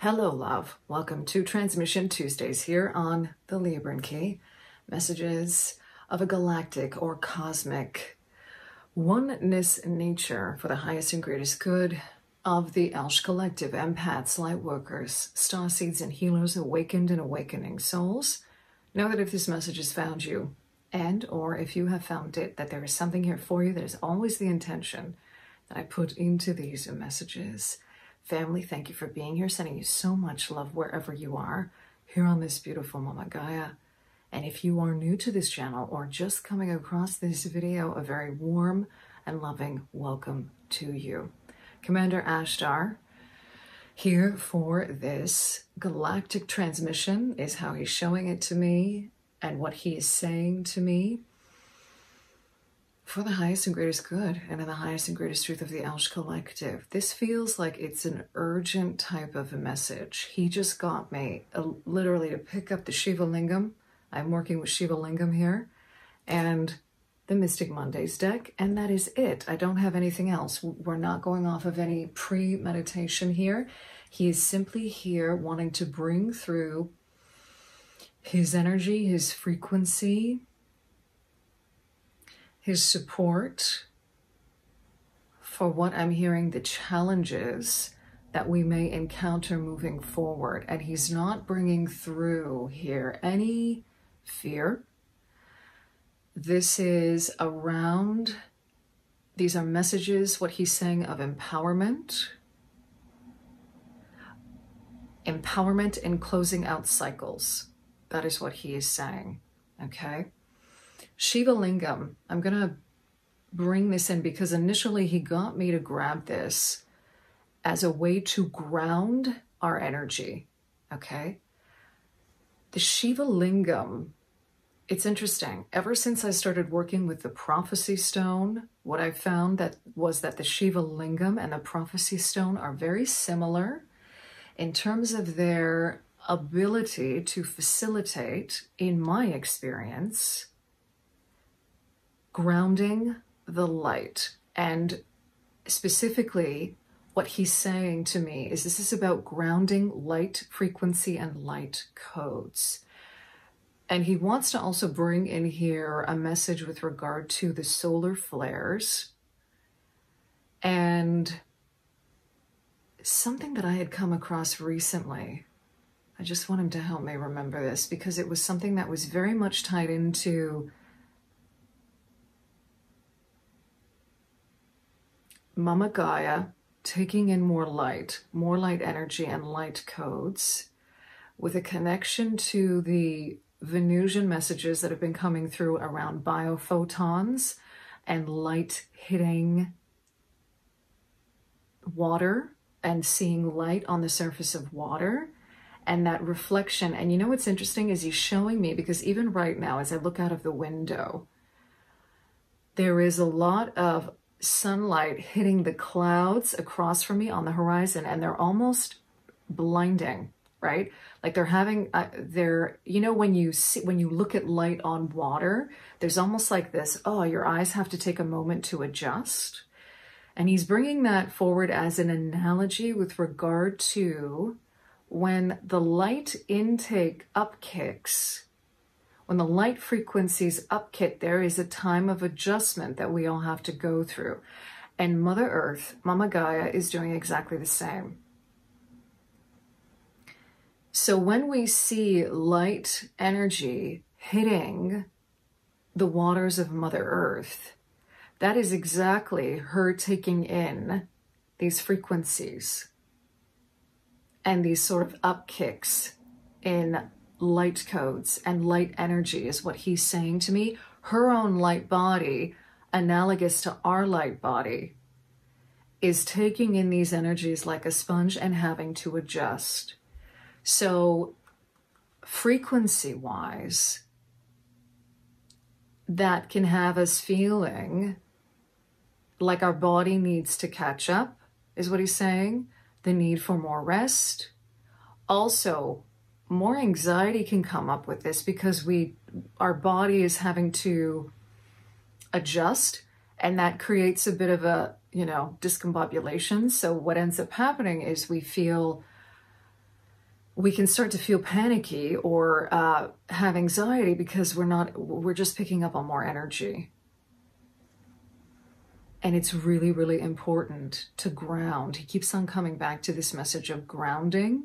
Hello, love. Welcome to Transmission Tuesdays here on the Libran Key. Messages of a galactic or cosmic oneness nature for the highest and greatest good of the ELSH collective, empaths, lightworkers, starseeds and healers, awakened and awakening souls. Know that if this message has found you, and or if you have found it, that there is something here for you. There's always the intention that I put into these messages. Family, thank you for being here. Sending you so much love wherever you are here on this beautiful Momma Gaia. And if you are new to this channel or just coming across this video, a very warm and loving welcome to you. Commander Ashtar here for this galactic transmission is how he's showing it to me and what he is saying to me for the highest and greatest good and in the highest and greatest truth of the ELSH collective. This feels like it's an urgent type of a message. He just got me literally to pick up the Shiva Lingum. I'm working with Shiva Lingum here and the Mystic Mondays deck, and that is it. I don't have anything else. We're not going off of any pre-meditation here. He is simply here wanting to bring through his energy, his frequency, his support for what I'm hearing, the challenges that we may encounter moving forward. And he's not bringing through here any fear. This is around, these are messages, what he's saying, of empowerment. Empowerment in closing out cycles. That is what he is saying, okay? Shiva Lingam, I'm going to bring this in because initially he got me to grab this as a way to ground our energy, okay? The Shiva Lingam, it's interesting. Ever since I started working with the Prophecy Stone, what I found that was that the Shiva Lingam and the Prophecy Stone are very similar in terms of their ability to facilitate, in my experience, grounding the light. And specifically, what he's saying to me is this is about grounding light frequency and light codes. And he wants to also bring in here a message with regard to the solar flares and something that I had come across recently. I just want him to help me remember this because it was something that was very much tied into Momma Gaia taking in more light energy and light codes with a connection to the Venusian messages that have been coming through around biophotons and light hitting water and seeing light on the surface of water and that reflection. And you know what's interesting is he's showing me, because even right now as I look out of the window, there is a lot of sunlight hitting the clouds across from me on the horizon, and they're almost blinding, right? Like they're having you know, when you look at light on water, there's almost like this, oh, your eyes have to take a moment to adjust. And he's bringing that forward as an analogy with regard to when the light intake upkicks. When the light frequencies upkick, there is a time of adjustment that we all have to go through. And Mother Earth, Momma Gaia, is doing exactly the same. So when we see light energy hitting the waters of Mother Earth, that is exactly her taking in these frequencies and these sort of upkicks in light codes and light energy is what he's saying to me. Her own light body, analogous to our light body, is taking in these energies like a sponge and having to adjust. So frequency-wise, that can have us feeling like our body needs to catch up, is what he's saying. The need for more rest. Also, more anxiety can come up with this because our body is having to adjust, and that creates a bit of a, discombobulation. So what ends up happening is we feel we can start to feel panicky or have anxiety because we're just picking up on more energy. And it's really, really important to ground. He keeps on coming back to this message of grounding.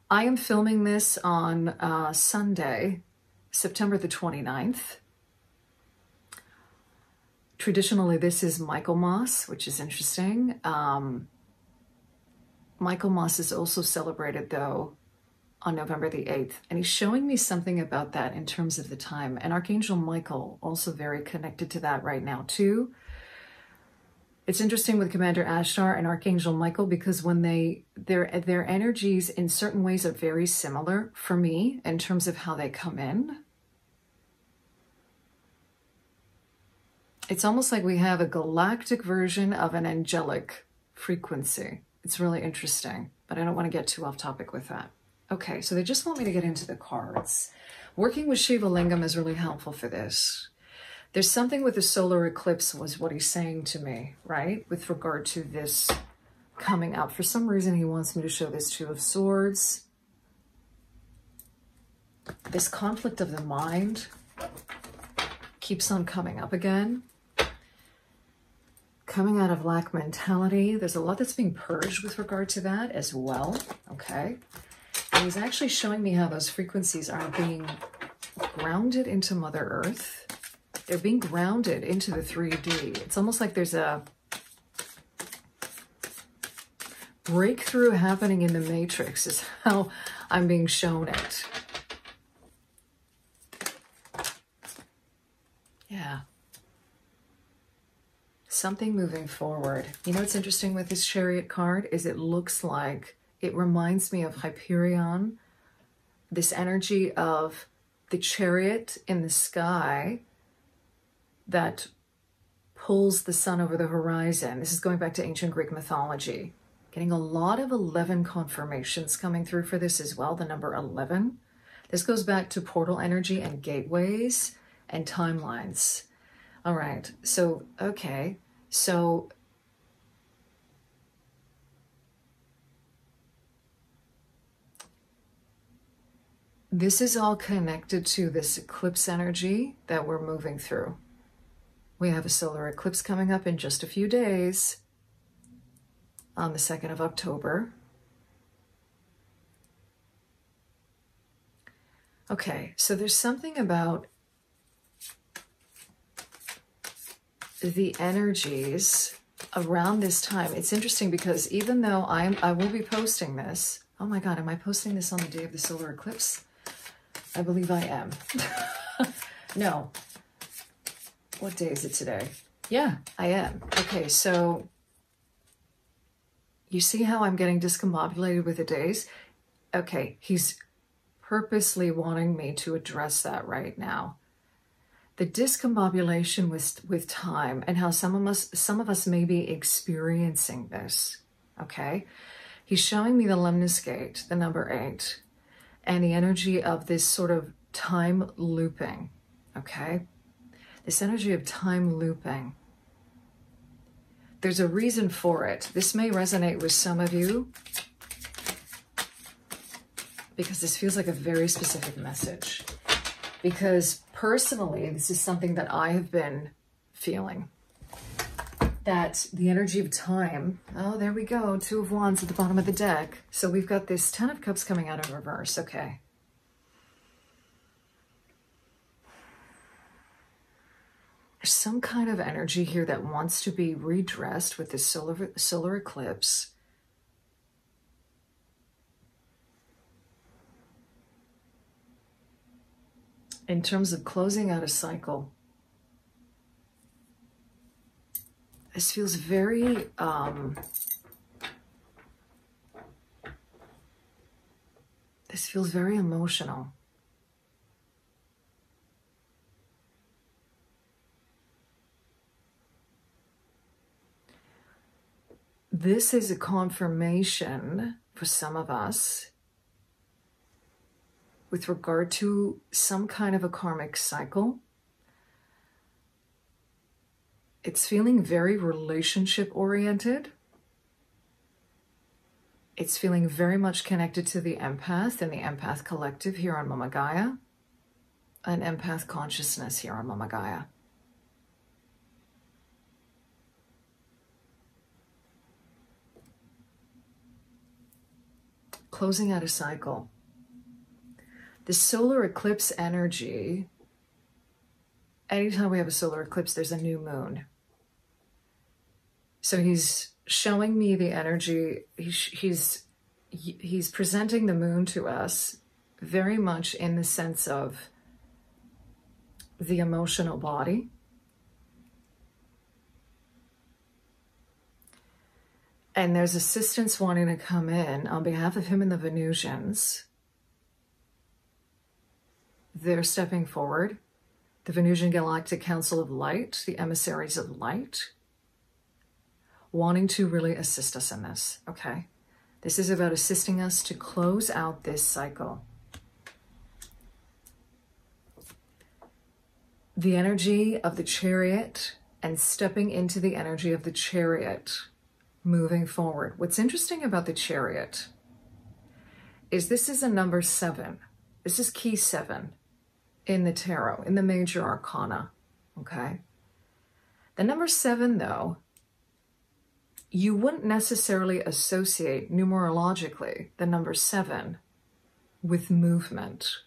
I am filming this on Sunday, September the 29th. Traditionally, this is Michaelmas, which is interesting. Michaelmas is also celebrated, though, on November the 8th. And he's showing me something about that in terms of the time. And Archangel Michael, also very connected to that right now, too. It's interesting with Commander Ashtar and Archangel Michael because when their energies in certain ways are very similar for me in terms of how they come in. It's almost like we have a galactic version of an angelic frequency. It's really interesting, but I don't want to get too off topic with that. Okay, so they just want me to get into the cards. Working with Shiva Lingum is really helpful for this. There's something with the solar eclipse was what he's saying to me, right? With regard to this coming up. For some reason, he wants me to show this Two of Swords. This conflict of the mind keeps on coming up again. Coming out of lack mentality. There's a lot that's being purged with regard to that as well, okay? And he's actually showing me how those frequencies are being grounded into Mother Earth. They're being grounded into the 3D. It's almost like there's a breakthrough happening in the matrix is how I'm being shown it. Yeah. Something moving forward. You know what's interesting with this Chariot card is it looks like, it reminds me of Hyperion, this energy of the chariot in the sky that pulls the sun over the horizon. This is going back to ancient Greek mythology. Getting a lot of 11 confirmations coming through for this as well, the number 11. This goes back to portal energy and gateways and timelines. All right, so, okay, so this is all connected to this eclipse energy that we're moving through. We have a solar eclipse coming up in just a few days on the 2nd of October. Okay, so there's something about the energies around this time. It's interesting because even though I will be posting this, oh my God, am I posting this on the day of the solar eclipse? I believe I am. No. What day is it today? Yeah, I am. Okay, so you see how I'm getting discombobulated with the days? Okay, he's purposely wanting me to address that right now. The discombobulation with time and how some of us may be experiencing this, okay? He's showing me the lemniscate, the number 8, and the energy of this sort of time looping, okay? This energy of time looping. There's a reason for it. This may resonate with some of you because this feels like a very specific message. Because personally, this is something that I have been feeling. That the energy of time, oh, there we go, 2 of Wands at the bottom of the deck. So we've got this 10 of Cups coming out of reverse, okay. There's some kind of energy here that wants to be redressed with this solar eclipse. In terms of closing out a cycle. This feels very, this feels very emotional. This is a confirmation for some of us with regard to some kind of a karmic cycle. It's feeling very relationship oriented. It's feeling very much connected to the empath and the empath collective here on Momma Gaia, and empath consciousness here on Momma Gaia. Closing out a cycle. The solar eclipse energy, anytime we have a solar eclipse, there's a new moon. So he's showing me the energy, he's presenting the moon to us very much in the sense of the emotional body. And there's assistance wanting to come in on behalf of him and the Venusians. They're stepping forward. The Venusian Galactic Council of Light, the emissaries of light, wanting to really assist us in this, okay? This is about assisting us to close out this cycle. The energy of the Chariot and stepping into the energy of the Chariot, moving forward. What's interesting about the Chariot is this is a number 7. This is key 7 in the tarot, in the major arcana, okay? The number 7, though, you wouldn't necessarily associate numerologically the number 7 with movement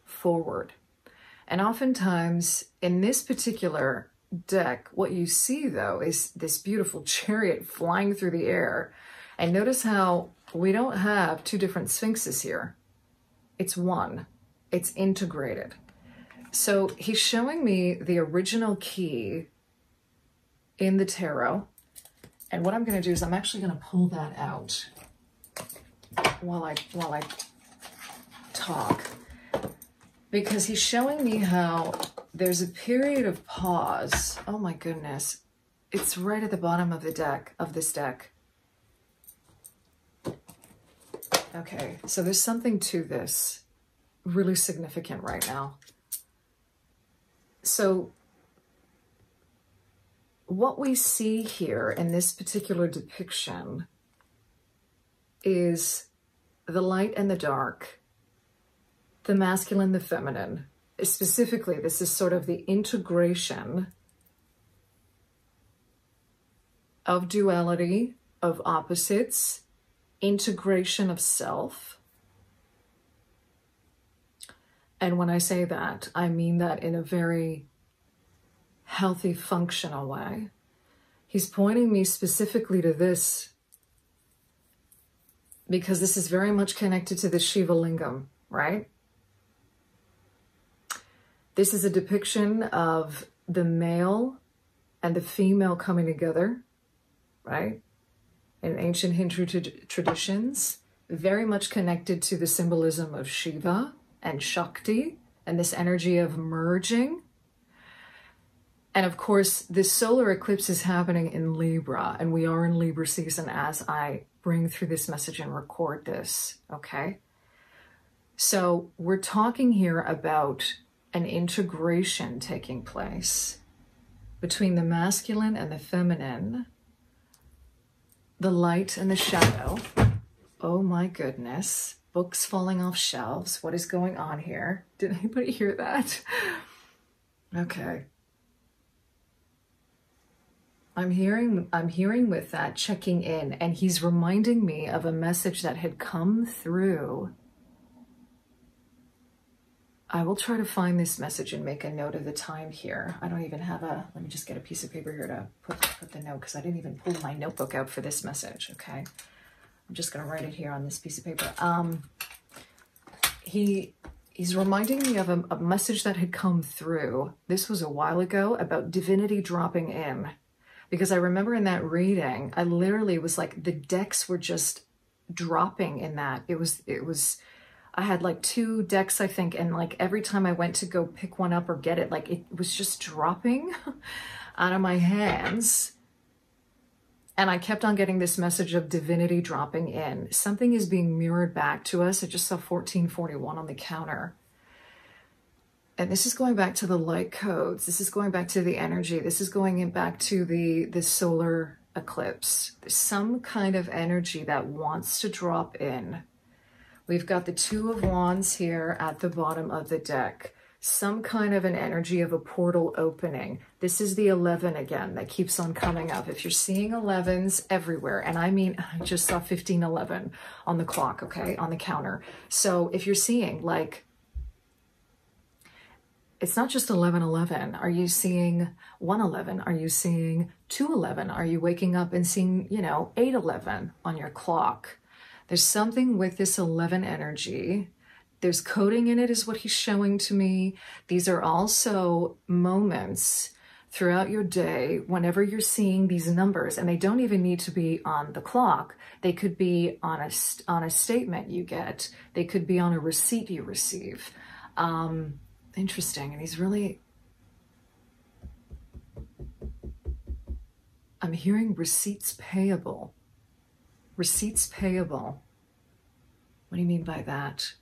forward. And oftentimes in this particular deck, what you see though is this beautiful chariot flying through the air. And notice how we don't have 2 different sphinxes here. It's one. It's integrated. So he's showing me the original key in the tarot. And what I'm going to do is I'm actually going to pull that out while I talk, because he's showing me how there's a period of pause. Oh my goodness. It's right at the bottom of the deck, of this deck. Okay, so there's something to this really significant right now. So what we see here in this particular depiction is the light and the dark, the masculine, the feminine. Specifically, this is sort of the integration of duality, of opposites, integration of self. And when I say that, I mean that in a very healthy, functional way. He's pointing me specifically to this because this is very much connected to the Shiva Lingam, right? This is a depiction of the male and the female coming together, right? In ancient Hindu traditions, very much connected to the symbolism of Shiva and Shakti and this energy of merging. And of course, this solar eclipse is happening in Libra, and we are in Libra season as I bring through this message and record this, okay? So we're talking here about an integration taking place between the masculine and the feminine, the light and the shadow. Oh my goodness, books falling off shelves. What is going on here? Did anybody hear that? Okay. I'm hearing with that, checking in, and he's reminding me of a message that had come through. I will try to find this message and make a note of the time here. I don't even have a, let me just get a piece of paper here to put the note, because I didn't even pull my notebook out for this message, okay? I'm just gonna write it here on this piece of paper. He's reminding me of a message that had come through. This was a while ago about divinity dropping in. Because I remember in that reading, I literally was like, the decks were just dropping in that. It was, I had like 2 decks, I think, and like every time I went to go pick one up or get it, like it was just dropping out of my hands. And I kept on getting this message of divinity dropping in. Something is being mirrored back to us. I just saw 1441 on the counter. And this is going back to the light codes. This is going back to the energy. This is going back to the solar eclipse. There's some kind of energy that wants to drop in. We've got the Two of Wands here at the bottom of the deck. Some kind of an energy of a portal opening. This is the 11 again that keeps on coming up. If you're seeing 11s everywhere, and I mean, I just saw 1511 on the clock, okay, on the counter. So if you're seeing like, it's not just 1111. Are you seeing 111? Are you seeing 211? Are you waking up and seeing, you know, 811 on your clock? There's something with this 11 energy. There's coding in it is what he's showing to me. These are also moments throughout your day whenever you're seeing these numbers, and they don't even need to be on the clock. They could be on a statement you get. They could be on a receipt you receive. Interesting. And he's really, I'm hearing receipts payable. Receipts payable. What do you mean by that?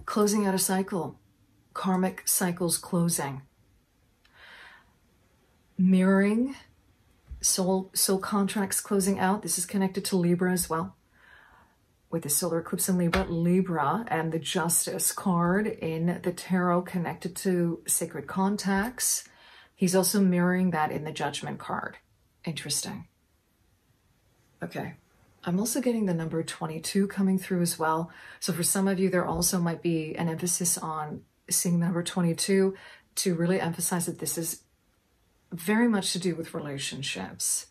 Closing out a cycle. Karmic cycles closing. Mirroring. Soul contracts closing out. This is connected to Libra as well. With the solar eclipse in Libra, Libra and the Justice card in the tarot connected to sacred contacts. He's also mirroring that in the Judgment card. Interesting. Okay. I'm also getting the number 22 coming through as well. So for some of you, there also might be an emphasis on seeing the number 22 to really emphasize that this is very much to do with relationships.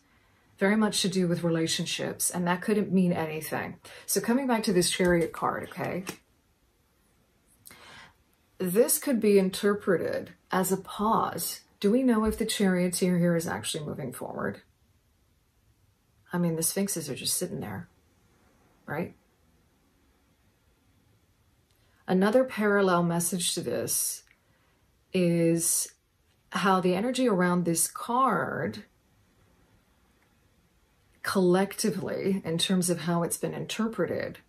Very much to do with relationships, and that couldn't mean anything. So coming back to this Chariot card, okay? This could be interpreted as a pause. Do we know if the Charioteer here is actually moving forward? I mean, the Sphinxes are just sitting there, right? Another parallel message to this is how the energy around this card collectively, in terms of how it's been interpreted,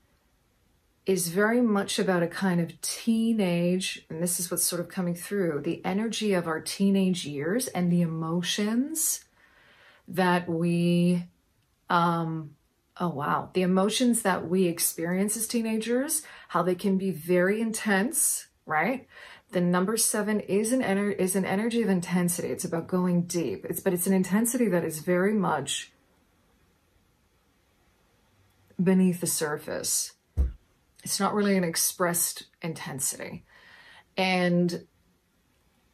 is very much about a kind of teenage, and this is what's sort of coming through, the energy of our teenage years and the emotions that we, the emotions that we experience as teenagers, how they can be very intense, right? The number 7 is an energy of intensity. It's about going deep. But it's an intensity that is very much beneath the surface. It's not really an expressed intensity. And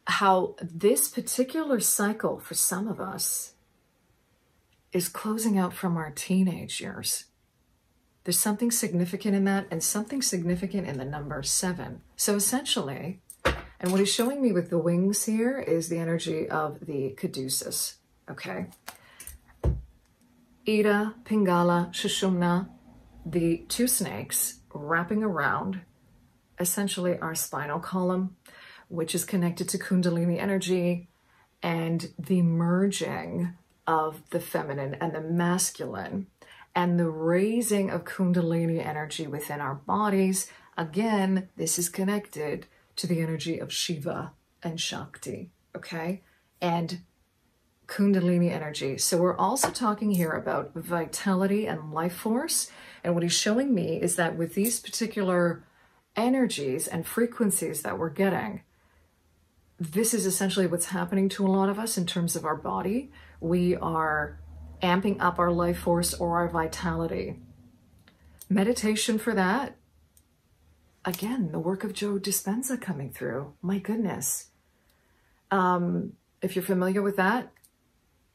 how this particular cycle for some of us is closing out from our teenage years. There's something significant in that, and something significant in the number 7. So essentially, and what he's showing me with the wings here is the energy of the caduceus, okay? Ida, Pingala, Shushumna, the 2 snakes wrapping around essentially our spinal column, which is connected to Kundalini energy and the merging of the feminine and the masculine and the raising of Kundalini energy within our bodies. Again, this is connected to the energy of Shiva and Shakti, okay? And Kundalini energy. So we're also talking here about vitality and life force. And what he's showing me is that with these particular energies and frequencies that we're getting, this is essentially what's happening to a lot of us in terms of our body. We are amping up our life force or our vitality. Meditation for that. Again, the work of Joe Dispenza coming through. My goodness. If you're familiar with that,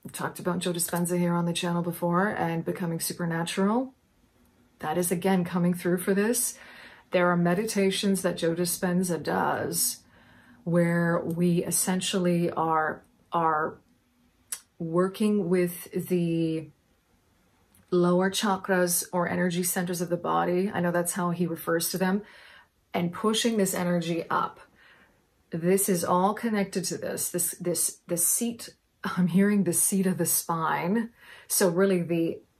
I've talked about Joe Dispenza here on the channel before, and becoming supernatural. That is again coming through for this. There are meditations that Joe Dispenza does where we essentially are working with the lower chakras or energy centers of the body. I know that's how he refers to them, and pushing this energy up. This is all connected to the seat. I'm hearing the seat of the spine. So really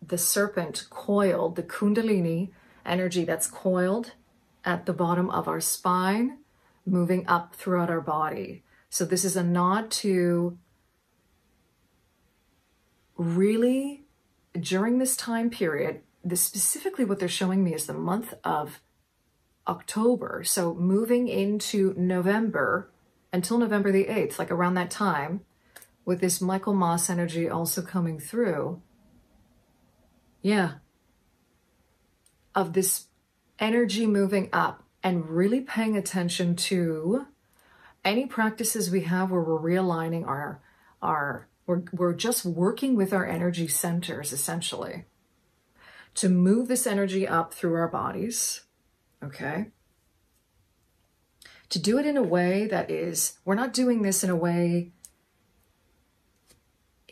the serpent coiled, the Kundalini energy that's coiled at the bottom of our spine, moving up throughout our body. So this is a nod to really, during this time period, specifically what they're showing me is the month of October. So moving into November until November the 8th, like around that time, with this Michaelmas energy also coming through. Yeah. Of this energy moving up and really paying attention to any practices we have where we're realigning we're just working with our energy centers, essentially, to move this energy up through our bodies, okay? To do it in a way that is, we're not doing this in a way,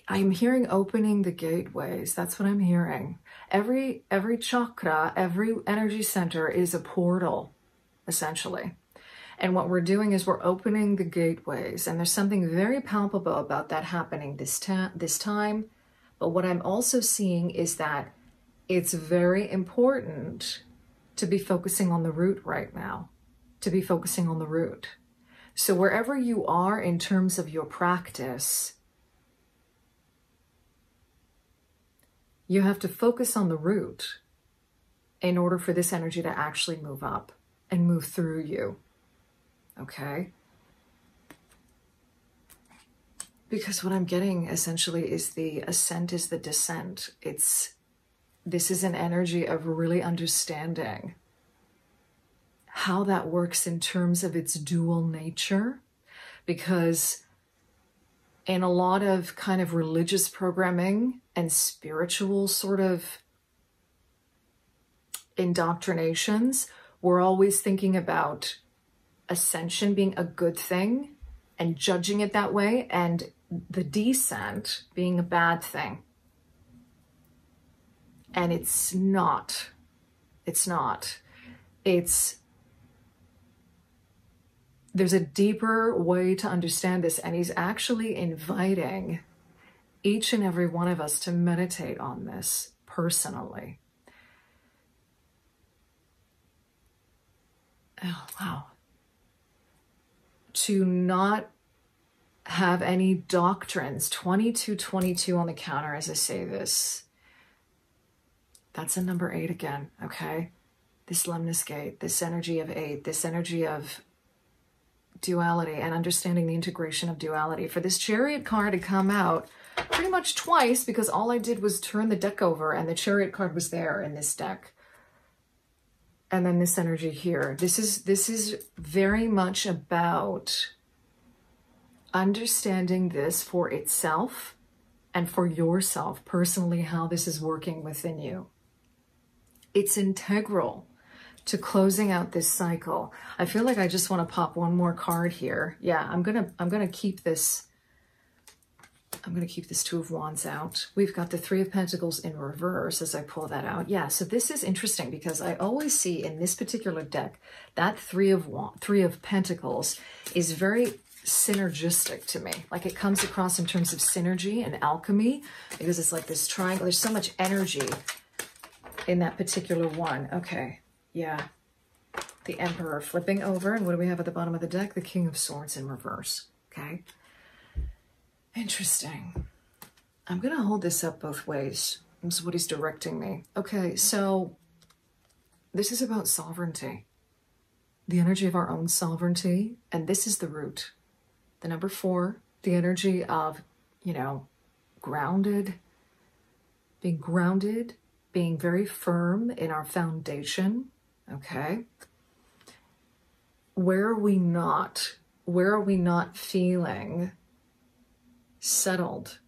I'm hearing opening the gateways. That's what I'm hearing. Every chakra, every energy center is a portal, essentially. And what we're doing is we're opening the gateways. And there's something very palpable about that happening this time. But what I'm also seeing is that it's very important to be focusing on the root right now, to be focusing on the root. So wherever you are in terms of your practice, you have to focus on the root in order for this energy to actually move up and move through you, okay? Because what I'm getting essentially is the ascent is the descent. This is an energy of really understanding how that works in terms of its dual nature, because in a lot of kind of religious programming and spiritual sort of indoctrinations, we're always thinking about ascension being a good thing and judging it that way, and the descent being a bad thing. And it's not. It's not. There's a deeper way to understand this, and he's actually inviting each and every one of us to meditate on this personally. Oh, wow. To not have any doctrines. 2222 on the counter as I say this. That's a number 8 again, okay? This lemnis gate, this energy of 8, this energy of duality and understanding the integration of duality. For this Chariot card to come out pretty much twice, because all I did was turn the deck over and the Chariot card was there in this deck. And then this energy here. This is very much about understanding this for itself and for yourself personally, how this is working within you. It's integral to closing out this cycle. I feel like I just want to pop one more card here. Yeah, I'm gonna keep this. I'm gonna keep this 2 of Wands out. We've got the 3 of Pentacles in reverse as I pull that out. Yeah, so this is interesting because I always see in this particular deck that 3 of Pentacles is very synergistic to me. Like it comes across in terms of synergy and alchemy, because it's like this triangle. There's so much energy in that particular one. Okay. Yeah, the Emperor flipping over. And what do we have at the bottom of the deck? The King of Swords in reverse. Okay. Interesting. I'm going to hold this up both ways. This is what he's directing me. Okay, so this is about sovereignty. The energy of our own sovereignty. And this is the root. The number 4, the energy of, you know, grounded, being very firm in our foundation. Okay. Where are we not feeling settled?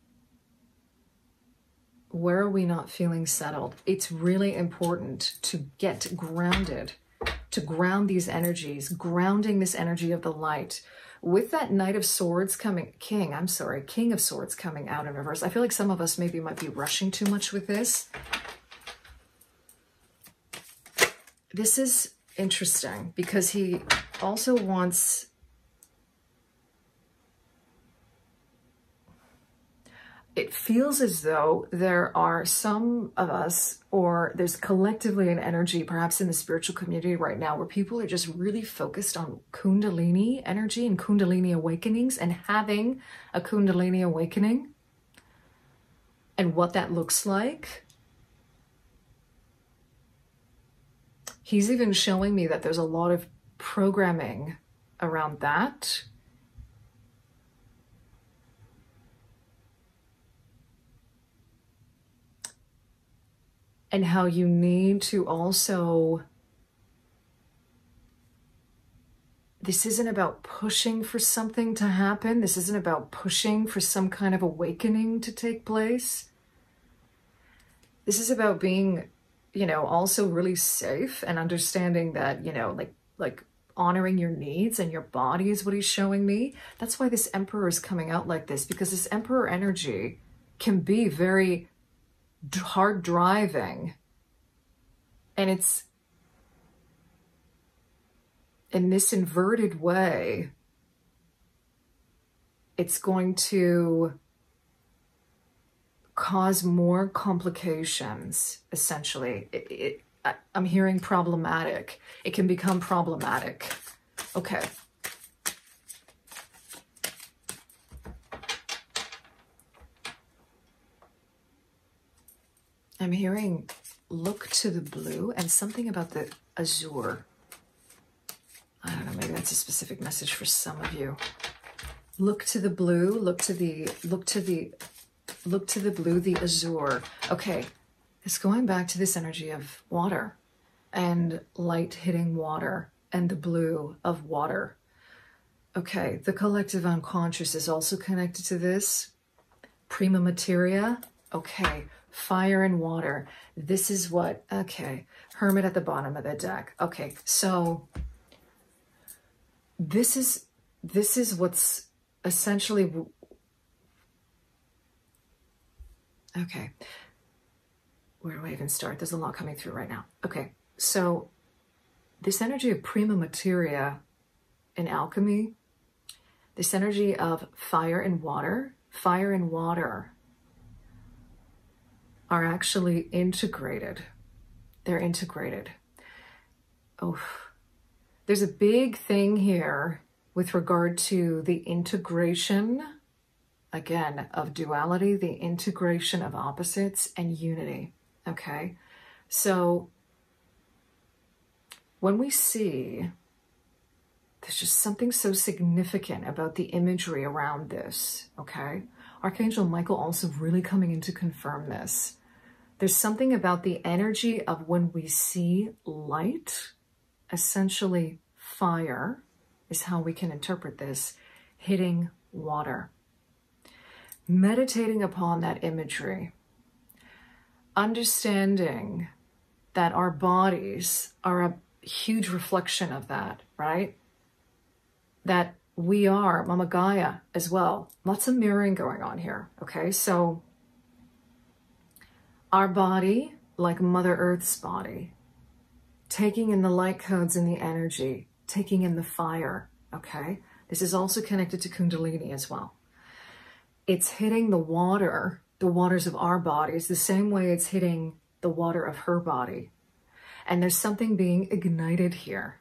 Where are we not feeling settled? It's really important to get grounded, to ground these energies, grounding this energy of the light. With that Knight of Swords coming, King of Swords coming out in reverse. I feel like some of us maybe might be rushing too much with this. This is interesting because he also wants, it feels as though there are some of us, or there's collectively an energy, perhaps in the spiritual community right now, where people are just really focused on Kundalini energy and Kundalini awakenings and having a Kundalini awakening and what that looks like. He's even showing me that there's a lot of programming around that. And how you need to also, this isn't about pushing for something to happen. This isn't about pushing for some kind of awakening to take place. This is about being, you know, also really safe and understanding that, you know, like honoring your needs and your body is what he's showing me. That's why this Emperor is coming out like this, because this Emperor energy can be very hard driving, and it's in this inverted way, it's going to cause more complications, essentially. I'm hearing problematic. It can become problematic. Okay. I'm hearing look to the blue and something about the azure. I don't know, maybe that's a specific message for some of you. Look to the blue, look to the blue, the azure. Okay, it's going back to this energy of water and light hitting water and the blue of water. Okay, the collective unconscious is also connected to this. Prima materia. Okay. Fire and water. This is what, okay, Hermit at the bottom of the deck. Okay, so this is what's essentially, okay, where do I even start? There's a lot coming through right now. Okay, so this energy of prima materia in alchemy, this energy of fire and water are actually integrated. They're integrated. Oh, there's a big thing here with regard to the integration, again, of duality, the integration of opposites and unity, okay? So when we see, there's just something so significant about the imagery around this, okay? Archangel Michael also really coming in to confirm this. There's something about the energy of when we see light, essentially fire is how we can interpret this, hitting water. Meditating upon that imagery, understanding that our bodies are a huge reflection of that, right? That we are Momma Gaia as well. Lots of mirroring going on here, okay? So our body, like Mother Earth's body, taking in the light codes and the energy, taking in the fire, okay? This is also connected to Kundalini as well. It's hitting the waters of our bodies, the same way it's hitting the water of her body. And there's something being ignited here.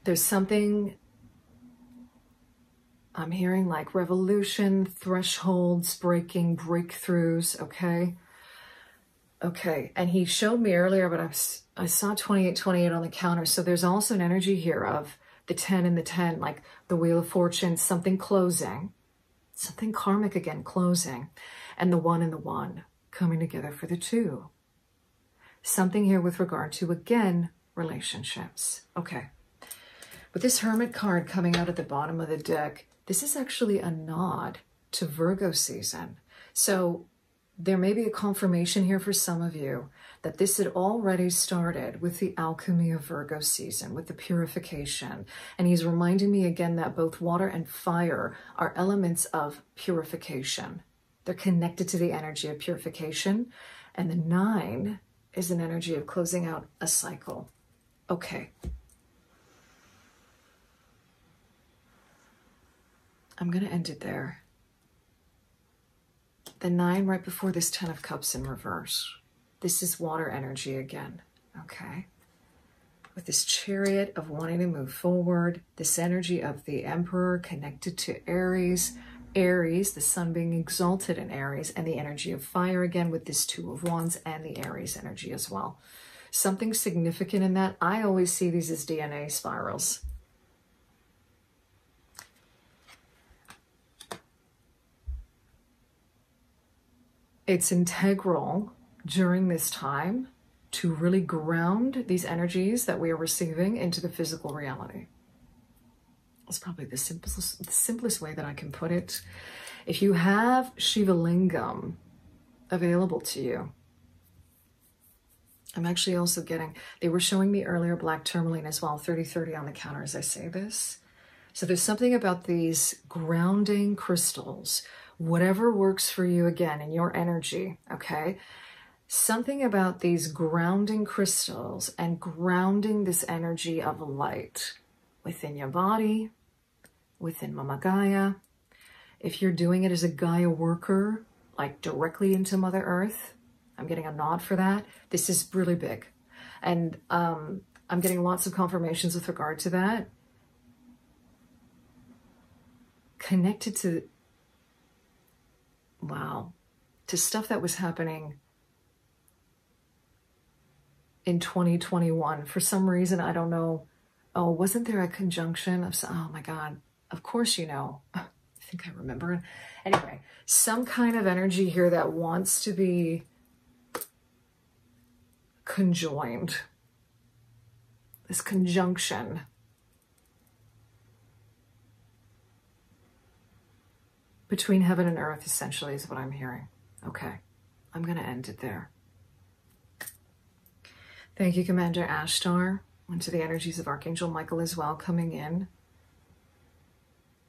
There's something, I'm hearing like revolution, thresholds, breaking, breakthroughs, okay? Okay, and he showed me earlier, but I saw 2828 on the counter. So there's also an energy here of the 10 and the 10, like the Wheel of Fortune, something closing, something karmic again, closing, and the 1 and the 1 coming together for the 2. Something here with regard to, again, relationships. Okay. With this Hermit card coming out at the bottom of the deck, this is actually a nod to Virgo season. So there may be a confirmation here for some of you that this had already started with the alchemy of Virgo season, with the purification. And he's reminding me again that both water and fire are elements of purification. They're connected to the energy of purification. And the 9 is an energy of closing out a cycle. Okay. I'm going to end it there. The 9 right before this 10 of Cups in reverse. This is water energy again, okay? With this Chariot of wanting to move forward, this energy of the Emperor connected to Aries, Aries, the sun being exalted in Aries, and the energy of fire again with this Two of Wands and the Aries energy as well. Something significant in that. I always see these as DNA spirals. It's integral during this time to really ground these energies that we are receiving into the physical reality. It's probably the simplest way that I can put it. If you have Shiva Lingum available to you, I'm actually also getting, they were showing me earlier Black Tourmaline as well, 3030 on the counter as I say this. So there's something about these grounding crystals, whatever works for you again in your energy, okay? Something about these grounding crystals and grounding this energy of light within your body, within Momma Gaia. If you're doing it as a Gaia worker, like directly into Mother Earth, I'm getting a nod for that. This is really big. And I'm getting lots of confirmations with regard to that. Connected to, wow, to stuff that was happening in 2021. For some reason, I don't know. Oh, wasn't there a conjunction of, oh my God, of course you know. I think I remember. Anyway, some kind of energy here that wants to be conjoined. This conjunction. Between heaven and earth, essentially, is what I'm hearing. Okay, I'm going to end it there. Thank you, Commander Ashtar, and to the energies of Archangel Michael as well coming in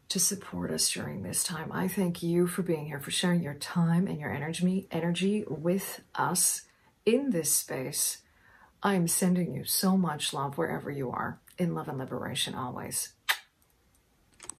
to support us during this time. I thank you for being here, for sharing your time and your energy with us in this space. I am sending you so much love wherever you are, in love and liberation always.